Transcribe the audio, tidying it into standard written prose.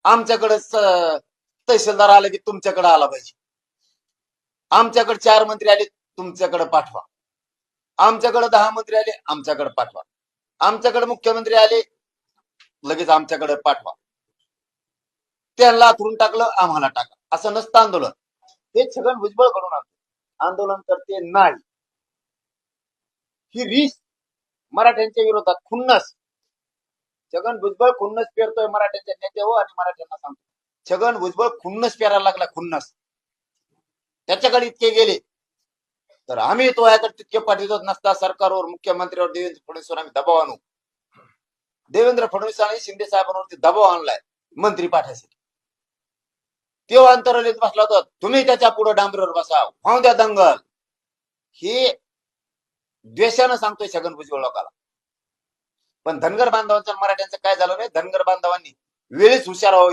आमच्याकडेच तहसीलदार आले की तुमच्याकडे आला पाहिजे, आमच्याकडे 4 मंत्री आले तुमच्याकडे पाठवा, आमच्याकडे 10 मंत्री आले आमच्याकडे पाठवा, आमच्याकडे मुख्यमंत्री आले लगेच आमच्याकडे पाठवा, त्यांना आथरून टाकलं आम्हाला टाका, असं नसतं आंदोलन. हे छगन भुजबळ करून आंदोलन करते नाही. ही रीस मराठ्यांच्या विरोधात खुन्नस. छगन भुजबळ खुन्नस पेरतोय मराठ्यांच्या नेत्यावर आणि मराठ्यांना सांगतो छगन भुजबळ खुन्नस पेरायला लागला, खुन्नस. त्याच्याकडे इतके गेले तर आम्ही तो याकडे तितके पाठवत नसता. सरकारवर, मुख्यमंत्र्यावर, देवेंद्र फडणवीसवर आम्ही दबाव आणू. देवेंद्र फडणवीसांनी शिंदे साहेबांवरती दबाव आणलाय मंत्री पाठवायसाठी. तेव्हा अंतरालीत बसला होता, तुम्ही त्याच्या पुढे डांबरीवर बसा, व्हाव द्या दंगल. हे द्वेषानं सांगतोय छगन भुजबळ लोकांना. पण धनगर बांधवांचं मराठ्यांचं काय झालं नाही. धनगर बांधवांनी वेळीच हुशार व्हावं